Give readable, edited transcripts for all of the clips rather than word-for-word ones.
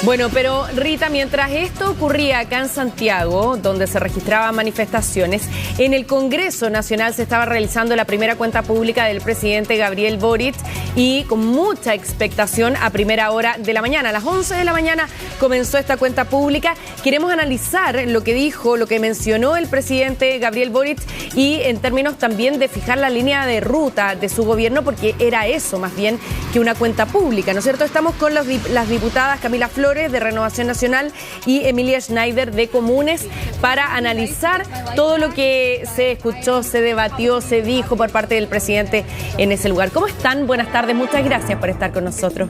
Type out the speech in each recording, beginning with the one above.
Bueno, pero Rita, mientras esto ocurría acá en Santiago, donde se registraban manifestaciones, en el Congreso Nacional se estaba realizando la primera cuenta pública del presidente Gabriel Boric y con mucha expectación a primera hora de la mañana. A las 11 de la mañana comenzó esta cuenta pública. Queremos analizar lo que dijo, lo que mencionó el presidente Gabriel Boric y en términos también de fijar la línea de ruta de su gobierno, porque era eso más bien que una cuenta pública, ¿no es cierto? Estamos con las diputadas Camila Flores de Renovación Nacional y Emilia Schneider de Comunes para analizar todo lo que se escuchó, se debatió, se dijo por parte del presidente en ese lugar. ¿Cómo están? Buenas tardes, muchas gracias por estar con nosotros.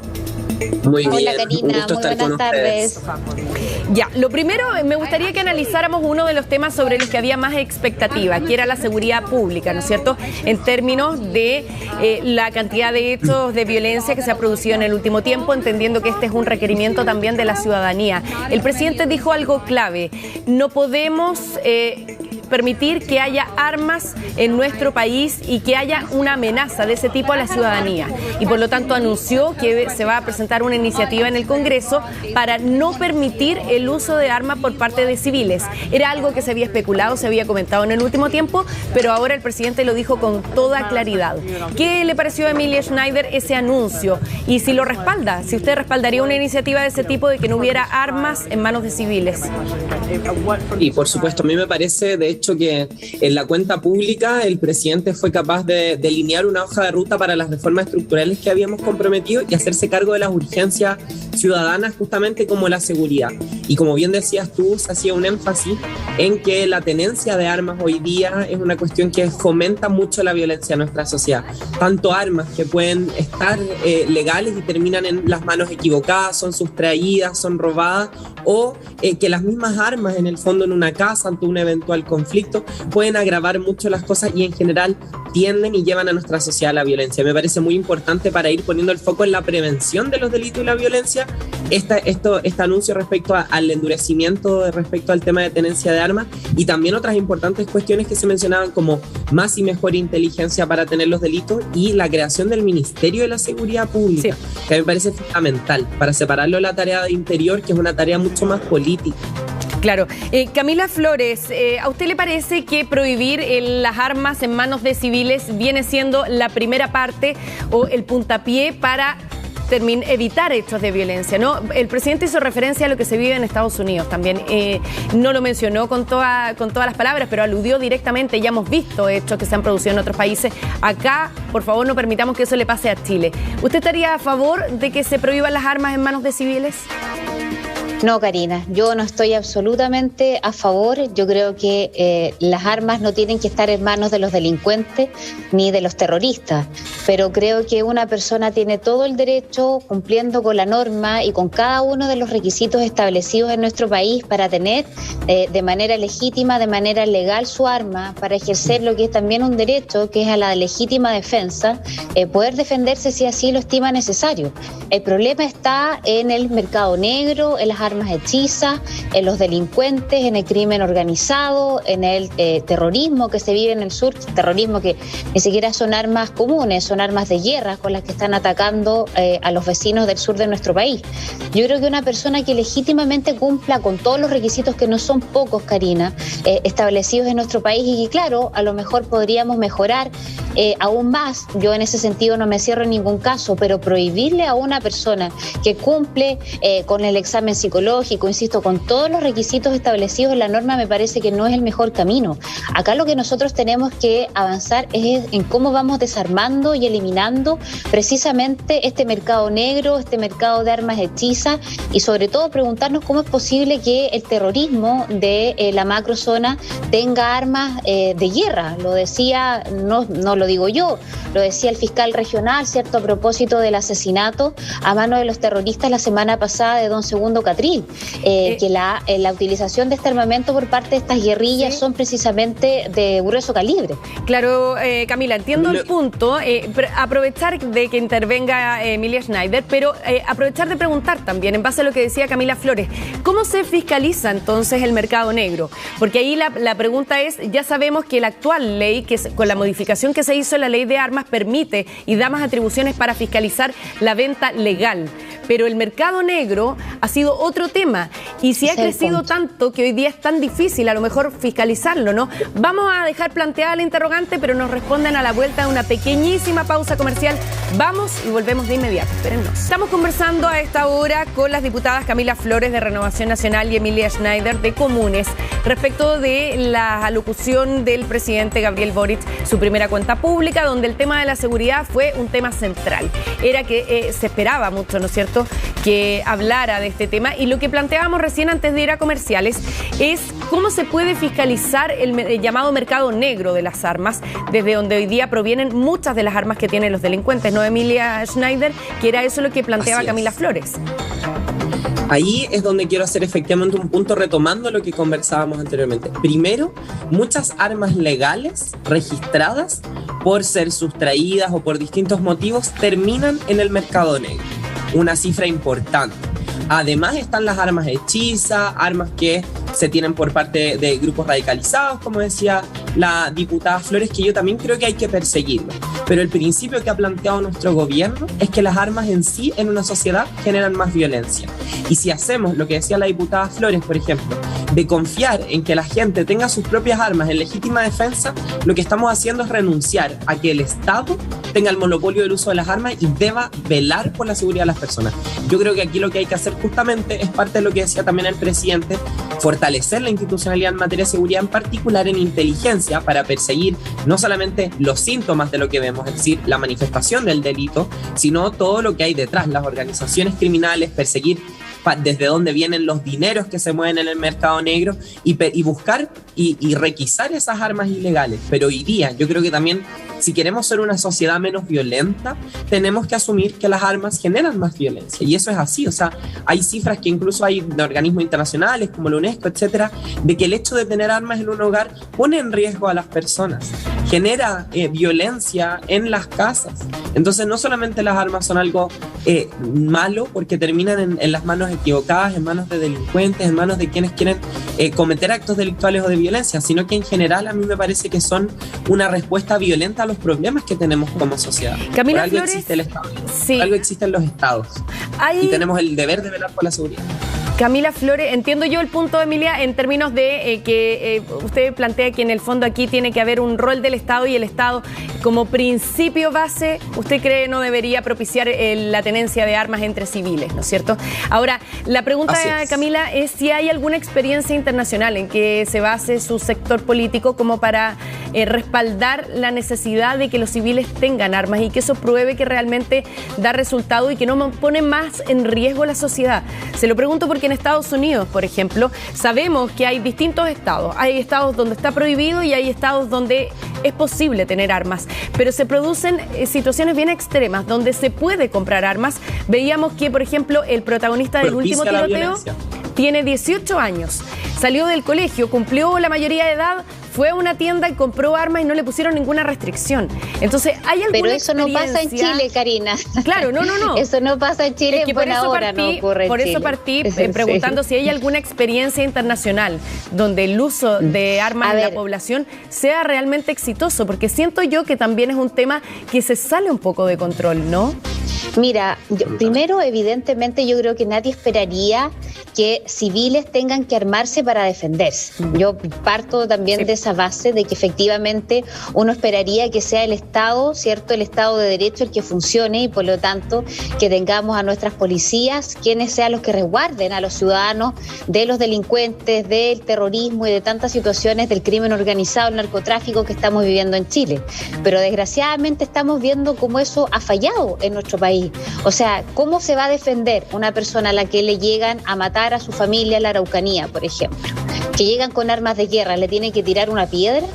Muy bien. Hola Karina, muy buenas tardes. Ya, lo primero me gustaría que analizáramos uno de los temas sobre los que había más expectativa, que era la seguridad pública, ¿no es cierto? En términos de la cantidad de hechos de violencia que se ha producido en el último tiempo, entendiendo que este es un requerimiento también de la ciudadanía. El presidente dijo algo clave: no podemos permitir que haya armas en nuestro país y que haya una amenaza de ese tipo a la ciudadanía. Y por lo tanto anunció que se va a presentar una iniciativa en el Congreso para no permitir el uso de armas por parte de civiles. Era algo que se había especulado, se había comentado en el último tiempo, pero ahora el presidente lo dijo con toda claridad. ¿Qué le pareció a Emilia Schneider ese anuncio? Y si lo respalda, si usted respaldaría una iniciativa de ese tipo, de que no hubiera armas en manos de civiles. Y por supuesto, a mí me parece, de hecho, que en la cuenta pública el presidente fue capaz de delinear una hoja de ruta para las reformas estructurales que habíamos comprometido y hacerse cargo de las urgencias ciudadanas, justamente como la seguridad. Y como bien decías tú, se hacía un énfasis en que la tenencia de armas hoy día es una cuestión que fomenta mucho la violencia en nuestra sociedad. Tanto armas que pueden estar legales y terminan en las manos equivocadas, son sustraídas, son robadas, o que las mismas armas en el fondo en una casa ante un eventual conflicto pueden agravar mucho las cosas y en general tienden y llevan a nuestra sociedad a la violencia. Me parece muy importante, para ir poniendo el foco en la prevención de los delitos y la violencia, este anuncio respecto al endurecimiento respecto al tema de tenencia de armas, y también otras importantes cuestiones que se mencionaban como más y mejor inteligencia para tener los delitos y la creación del Ministerio de la Seguridad Pública, sí, que me parece fundamental para separarlo de la tarea de interior, que es una tarea mucho más política. Claro. Camila Flores, ¿a usted le parece que prohibir las armas en manos de civiles viene siendo la primera parte o el puntapié para evitar hechos de violencia, ¿no? El presidente hizo referencia a lo que se vive en Estados Unidos también. No lo mencionó con todas las palabras, pero aludió directamente. Ya hemos visto hechos que se han producido en otros países. Acá, por favor, no permitamos que eso le pase a Chile. ¿Usted estaría a favor de que se prohíban las armas en manos de civiles? No, Karina, yo no estoy absolutamente a favor. Yo creo que las armas no tienen que estar en manos de los delincuentes ni de los terroristas, pero creo que una persona tiene todo el derecho, cumpliendo con la norma y con cada uno de los requisitos establecidos en nuestro país, para tener de manera legítima, de manera legal su arma, para ejercer lo que es también un derecho, que es a la legítima defensa, poder defenderse si así lo estima necesario. El problema está en el mercado negro, en las armas hechizas, en los delincuentes, en el crimen organizado, en el terrorismo que se vive en el sur, terrorismo que ni siquiera son armas comunes, son armas de guerra con las que están atacando a los vecinos del sur de nuestro país. Yo creo que una persona que legítimamente cumpla con todos los requisitos, que no son pocos, Karina, establecidos en nuestro país, y que claro, a lo mejor podríamos mejorar aún más. Yo en ese sentido no me cierro en ningún caso, pero prohibirle a una persona que cumple con el examen psicológico, insisto, con todos los requisitos establecidos en la norma, me parece que no es el mejor camino. Acá lo que nosotros tenemos que avanzar es en cómo vamos desarmando y eliminando precisamente este mercado negro, este mercado de armas hechizas, y sobre todo preguntarnos cómo es posible que el terrorismo de la macrozona tenga armas de guerra. Lo decía, no lo digo yo, lo decía el fiscal regional, ¿cierto?, a propósito del asesinato a mano de los terroristas la semana pasada de don Segundo Catril, que la utilización de este armamento por parte de estas guerrillas, ¿sí?, son precisamente de grueso calibre. Claro, Camila, entiendo el punto. Aprovechar de que intervenga Emilia Schneider, pero aprovechar de preguntar también, en base a lo que decía Camila Flores, ¿cómo se fiscaliza entonces el mercado negro? Porque ahí la pregunta es, ya sabemos que la actual ley, que con la modificación que se hizo en la ley de armas, permite y da más atribuciones para fiscalizar la venta legal. pero el mercado negro ha sido otro tema. Y si ha crecido tanto que hoy día es tan difícil a lo mejor fiscalizarlo, ¿no? Vamos a dejar planteada la interrogante, pero nos responden a la vuelta de una pequeñísima pausa comercial. Vamos y volvemos de inmediato. Espérennos. Estamos conversando a esta hora con las diputadas Camila Flores de Renovación Nacional y Emilia Schneider de Comunes respecto de la alocución del presidente Gabriel Boric, su primera cuenta pública, donde el tema de la seguridad fue un tema central. Era que se esperaba mucho, ¿no es cierto?, que hablara de este tema. Y lo que planteábamos recién antes de ir a comerciales es cómo se puede fiscalizar el llamado mercado negro de las armas, desde donde hoy día provienen muchas de las armas que tienen los delincuentes, ¿no, Emilia Schneider? Que era eso lo que planteaba Camila Flores. Ahí es donde quiero hacer efectivamente un punto retomando lo que conversábamos anteriormente. Primero, muchas armas legales registradas por ser sustraídas o por distintos motivos terminan en el mercado negro. Una cifra importante. Además están las armas hechizas, armas que se tienen por parte de grupos radicalizados, como decía la diputada Flores, que yo también creo que hay que perseguirlo. Pero el principio que ha planteado nuestro gobierno es que las armas en sí, en una sociedad, generan más violencia. Y si hacemos lo que decía la diputada Flores, por ejemplo, de confiar en que la gente tenga sus propias armas en legítima defensa, lo que estamos haciendo es renunciar a que el Estado tenga el monopolio del uso de las armas y deba velar por la seguridad de las personas. Yo creo que aquí lo que hay que hacer justamente es parte de lo que decía también el presidente, fortalecer la institucionalidad en materia de seguridad, en particular en inteligencia, para perseguir no solamente los síntomas de lo que vemos, es decir, la manifestación del delito, sino todo lo que hay detrás, las organizaciones criminales, perseguir desde dónde vienen los dineros que se mueven en el mercado negro y buscar y requisar esas armas ilegales. Pero hoy día yo creo que también, si queremos ser una sociedad menos violenta, tenemos que asumir que las armas generan más violencia. Y eso es así. O sea, hay cifras que incluso hay de organismos internacionales como la UNESCO, etcétera, de que el hecho de tener armas en un hogar pone en riesgo a las personas, genera violencia en las casas. Entonces, no solamente las armas son algo malo porque terminan en las manos equivocadas, en manos de delincuentes, en manos de quienes quieren cometer actos delictuales o de violencia, sino que en general a mí me parece que son una respuesta violenta a los problemas que tenemos como sociedad. Camila por algo Flores, existe el Estado, sí. Por algo existen los estados y tenemos el deber de velar por la seguridad. Camila Flores, entiendo yo el punto de Emilia en términos de que usted plantea que en el fondo aquí tiene que haber un rol del Estado y el Estado como principio base, usted cree no debería propiciar la tenencia de armas entre civiles, ¿no es cierto? Ahora, la pregunta de Camila es si hay alguna experiencia internacional en que se base su sector político como para respaldar la necesidad de que los civiles tengan armas y que eso pruebe que realmente da resultado y que no pone más en riesgo a la sociedad. Se lo pregunto porque en Estados Unidos, por ejemplo, sabemos que hay distintos estados. Hay estados donde está prohibido y hay estados donde es posible tener armas. Pero se producen situaciones bien extremas donde se puede comprar armas. Veíamos que, por ejemplo, el protagonista del último tiroteo tiene 18 años. Salió del colegio, cumplió la mayoría de edad, fue a una tienda y compró armas y no le pusieron ninguna restricción. Entonces, ¿hay alguna Pero eso no pasa en Chile, Karina. Claro, no. Eso no pasa en Chile, es que por ahora no ocurre en Chile. Por eso partí preguntando si hay alguna experiencia internacional donde el uso de armas en la población sea realmente exitoso, porque siento yo que también es un tema que se sale un poco de control, ¿no? Mira, primero, evidentemente, yo creo que nadie esperaría que civiles tengan que armarse para defenderse. Yo parto también de esa base de que efectivamente uno esperaría que sea el Estado, ¿cierto? El Estado de Derecho el que funcione y por lo tanto que tengamos a nuestras policías quienes sean los que resguarden a los ciudadanos de los delincuentes, del terrorismo y de tantas situaciones del crimen organizado, el narcotráfico que estamos viviendo en Chile. Pero desgraciadamente estamos viendo cómo eso ha fallado en nuestro país. O sea, ¿cómo se va a defender una persona a la que le llegan a matar a su familia en la Araucanía, por ejemplo? Que llegan con armas de guerra, ¿le tienen que tirar una piedra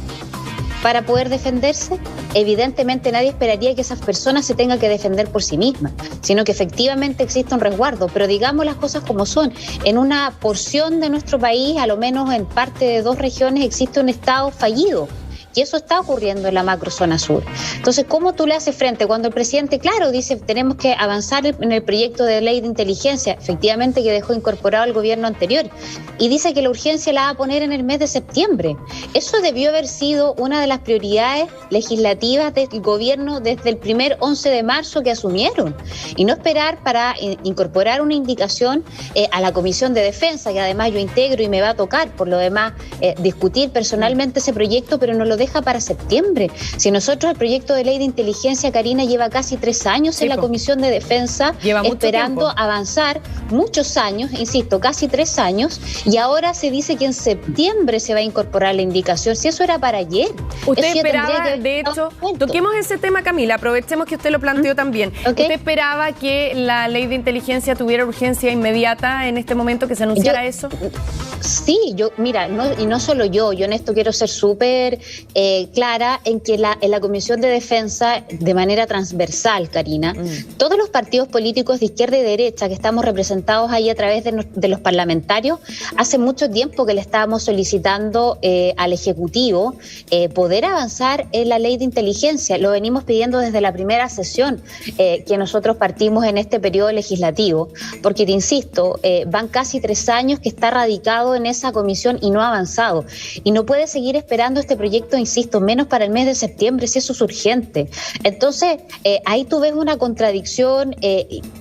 para poder defenderse? Evidentemente nadie esperaría que esas personas se tengan que defender por sí mismas, sino que efectivamente existe un resguardo, pero digamos las cosas como son. En una porción de nuestro país, a lo menos en parte de 2 regiones, existe un Estado fallido, y eso está ocurriendo en la macrozona sur. Entonces, ¿cómo tú le haces frente cuando el presidente, claro, dice tenemos que avanzar en el proyecto de ley de inteligencia, efectivamente que dejó incorporado el gobierno anterior, y dice que la urgencia la va a poner en el mes de septiembre? Eso debió haber sido una de las prioridades legislativas del gobierno desde el primer 11 de marzo que asumieron, y no esperar para incorporar una indicación a la Comisión de Defensa, que además yo integro y me va a tocar, por lo demás, discutir personalmente ese proyecto, pero no lo deja para septiembre. Si nosotros el proyecto de ley de inteligencia, Karina, lleva casi 3 años en la Comisión de Defensa, esperando avanzar muchos años, insisto, casi 3 años, y ahora se dice que en septiembre se va a incorporar la indicación. Si eso era para ayer. Usted esperaba, de hecho, toquemos ese tema, Camila, aprovechemos que usted lo planteó también. ¿Usted esperaba que la ley de inteligencia tuviera urgencia inmediata en este momento, que se anunciara eso? Sí, mira, y no solo yo en esto quiero ser súper clara en que en la Comisión de Defensa, de manera transversal, Karina, todos los partidos políticos de izquierda y derecha que estamos representados ahí a través de los parlamentarios, hace mucho tiempo que le estábamos solicitando al Ejecutivo poder avanzar en la ley de inteligencia. Lo venimos pidiendo desde la primera sesión que nosotros partimos en este periodo legislativo, porque te insisto, van casi 3 años que está radicado en esa comisión y no ha avanzado. Y no puede seguir esperando este proyecto, insisto, menos para el mes de septiembre, si eso es urgente. Entonces, ahí tú ves una contradicción,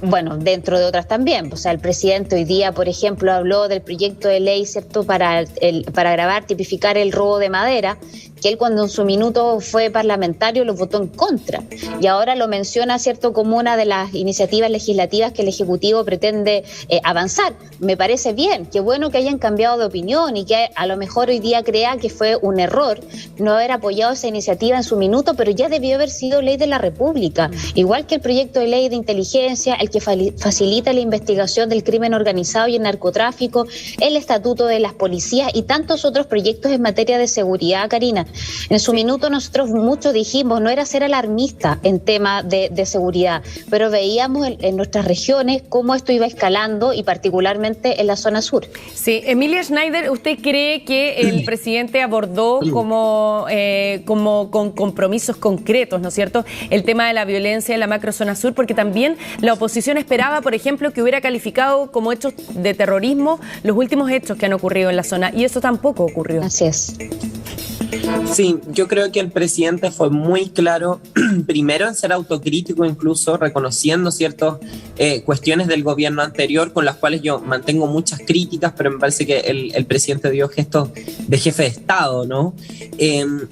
bueno, dentro de otras también. O sea, el presidente hoy día, por ejemplo, habló del proyecto de ley, ¿cierto?, para grabar, tipificar el robo de madera, que él cuando en su minuto fue parlamentario lo votó en contra, y ahora lo menciona, ¿cierto?, como una de las iniciativas legislativas que el Ejecutivo pretende avanzar. Me parece bien, qué bueno que hayan cambiado de opinión y que a lo mejor hoy día crea que fue un error no haber apoyado esa iniciativa en su minuto, pero ya debió haber sido ley de la República, igual que el proyecto de ley de inteligencia, el que facilita la investigación del crimen organizado y el narcotráfico, el estatuto de las policías y tantos otros proyectos en materia de seguridad, Karina. En su minuto nosotros muchos dijimos, no era ser alarmista en tema de seguridad, pero veíamos en nuestras regiones cómo esto iba escalando y particularmente en la zona sur. Sí, Emilia Schneider, ¿usted cree que el presidente abordó como con compromisos concretos, ¿no es cierto?, el tema de la violencia en la macrozona sur? Porque también la oposición esperaba, por ejemplo, que hubiera calificado como hechos de terrorismo los últimos hechos que han ocurrido en la zona, y eso tampoco ocurrió. Así es. Sí, yo creo que el presidente fue muy claro, primero en ser autocrítico, incluso reconociendo ciertas cuestiones del gobierno anterior, con las cuales yo mantengo muchas críticas, pero me parece que el presidente dio gestos de jefe de Estado, ¿no?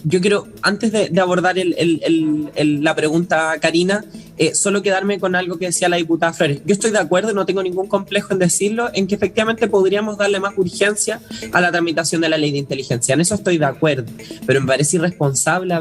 Yo quiero, antes de abordar la pregunta, Karina, solo quedarme con algo que decía la diputada Flores. Yo estoy de acuerdo, no tengo ningún complejo en decirlo, en que efectivamente podríamos darle más urgencia a la tramitación de la ley de inteligencia. En eso estoy de acuerdo, pero me parece irresponsable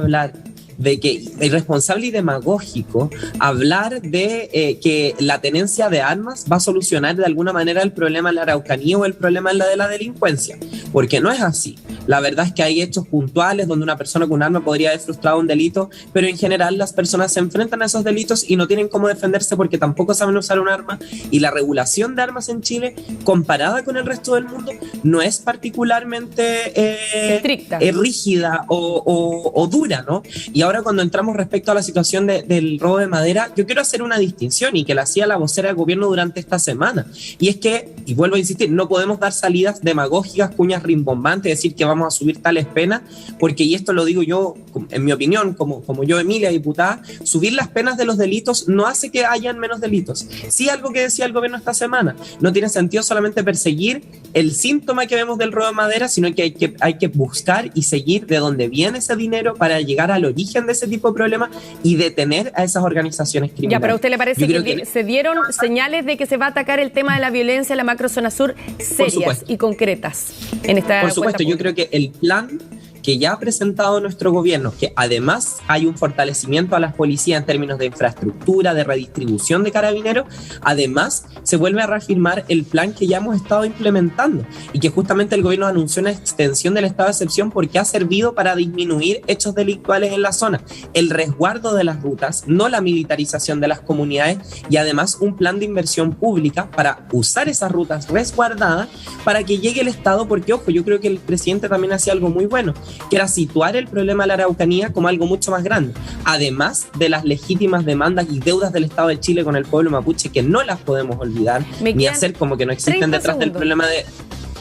irresponsable y demagógico hablar de que la tenencia de armas va a solucionar de alguna manera el problema en la Araucanía o el problema de la delincuencia, porque no es así. La verdad es que hay hechos puntuales donde una persona con un arma podría haber frustrado un delito, pero en general las personas se enfrentan a esos delitos y no tienen cómo defenderse porque tampoco saben usar un arma, y la regulación de armas en Chile, comparada con el resto del mundo, no es particularmente estricta, rígida o dura, ¿no? Y ahora, cuando entramos respecto a la situación del robo de madera, yo quiero hacer una distinción, y que la hacía la vocera del gobierno durante esta semana, y es que, y vuelvo a insistir, no podemos dar salidas demagógicas, cuñas rimbombantes, decir que vamos a subir tales penas, porque, y esto lo digo yo, en mi opinión, como yo, Emilia, diputada, subir las penas de los delitos no hace que hayan menos delitos. Sí, algo que decía el gobierno esta semana, no tiene sentido solamente perseguir el síntoma que vemos del robo de madera, sino que hay que buscar y seguir de dónde viene ese dinero para llegar al origen de ese tipo de problemas y detener a esas organizaciones criminales. Ya, pero ¿a usted le parece que se dieron señales de que se va a atacar el tema de la violencia en la macrozona sur serias y concretas en esta? Por supuesto, yo creo que el plan que ya ha presentado nuestro gobierno, que además hay un fortalecimiento a las policías en términos de infraestructura, de redistribución de carabineros, además se vuelve a reafirmar el plan que ya hemos estado implementando y que justamente el gobierno anunció una extensión del estado de excepción porque ha servido para disminuir hechos delictuales en la zona, el resguardo de las rutas, no la militarización de las comunidades, y además un plan de inversión pública para usar esas rutas resguardadas para que llegue el Estado, porque ojo, yo creo que el presidente también hacía algo muy bueno. que era situar el problema de la Araucanía como algo mucho más grande, además de las legítimas demandas y deudas del Estado de Chile con el pueblo mapuche, que no las podemos olvidar, ni hacer como que no existen detrás del problema de...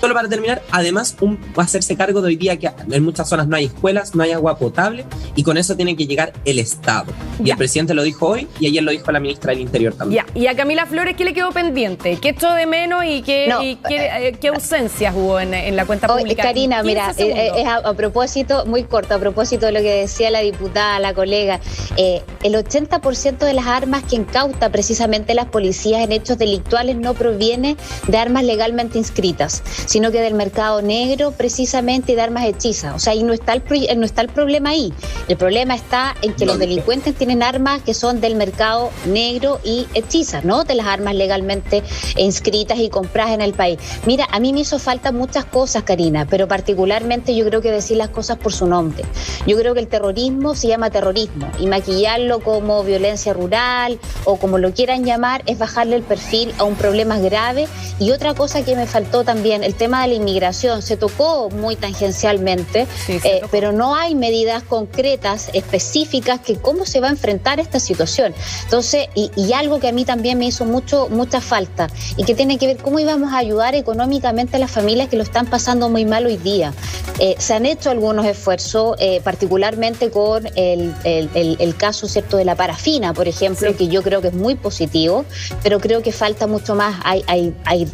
Solo para terminar, además, hacerse cargo de hoy día que en muchas zonas no hay escuelas, no hay agua potable, y con eso tiene que llegar el Estado. Y el presidente lo dijo hoy, y ayer lo dijo la ministra del Interior también. Y a Camila Flores, ¿qué le quedó pendiente? ¿Qué echó de menos y qué ausencias hubo en la cuenta pública? Karina, mira, es a propósito, muy corto, a propósito de lo que decía la diputada, la colega, el 80% de las armas que incauta precisamente las policías en hechos delictuales no proviene de armas legalmente inscritas, sino que del mercado negro precisamente y de armas hechizas. O sea, ahí no está el problema ahí. El problema está en que los delincuentes tienen armas que son del mercado negro y hechizas, no de las armas legalmente inscritas y compradas en el país. Mira, a mí me hizo falta muchas cosas, Karina, pero particularmente yo creo que decir las cosas por su nombre. Yo creo que el terrorismo se llama terrorismo y maquillarlo como violencia rural o como lo quieran llamar es bajarle el perfil a un problema grave. Y otra cosa que me faltó también, el tema de la inmigración se tocó muy tangencialmente, pero no hay medidas concretas, específicas, que cómo se va a enfrentar esta situación. Entonces, y algo que a mí también me hizo mucha falta y que tiene que ver cómo íbamos a ayudar económicamente a las familias que lo están pasando muy mal hoy día. Se han hecho algunos esfuerzos, particularmente con el caso, ¿cierto?, de la parafina, por ejemplo, que yo creo que es muy positivo, pero creo que falta mucho más. Hay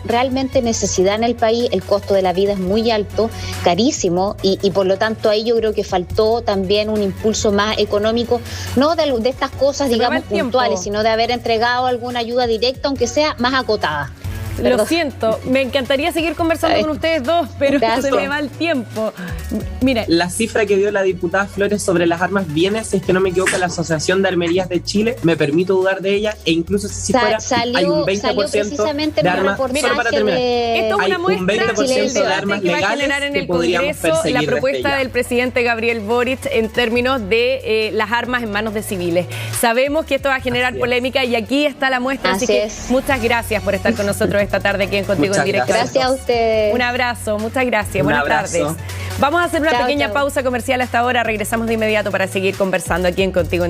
realmente necesidad en el país, el costo de la vida es muy alto, carísimo, y por lo tanto ahí yo creo que faltó también un impulso más económico, no de estas cosas, digamos, puntuales, sino de haber entregado alguna ayuda directa, aunque sea más acotada. Perdón. Lo siento, me encantaría seguir conversando con ustedes dos, pero se me va el tiempo. Mira, la cifra que dio la diputada Flores sobre las armas viene, si es que no me equivoco, la Asociación de Armerías de Chile, me permito dudar de ella, e incluso si fuera, hay un 20% de armas, solo para terminar, esto es una muestra de armas que va a generar en el Congreso la propuesta del presidente Gabriel Boric en términos de las armas en manos de civiles. Sabemos que esto va a generar polémica y aquí está la muestra, así que muchas gracias por estar con nosotros esta tarde aquí en Contigo en Directo. Gracias a ustedes. Un abrazo, muchas gracias. Buenas tardes. Vamos a hacer una pequeña pausa comercial hasta ahora. Regresamos de inmediato para seguir conversando aquí en Contigo en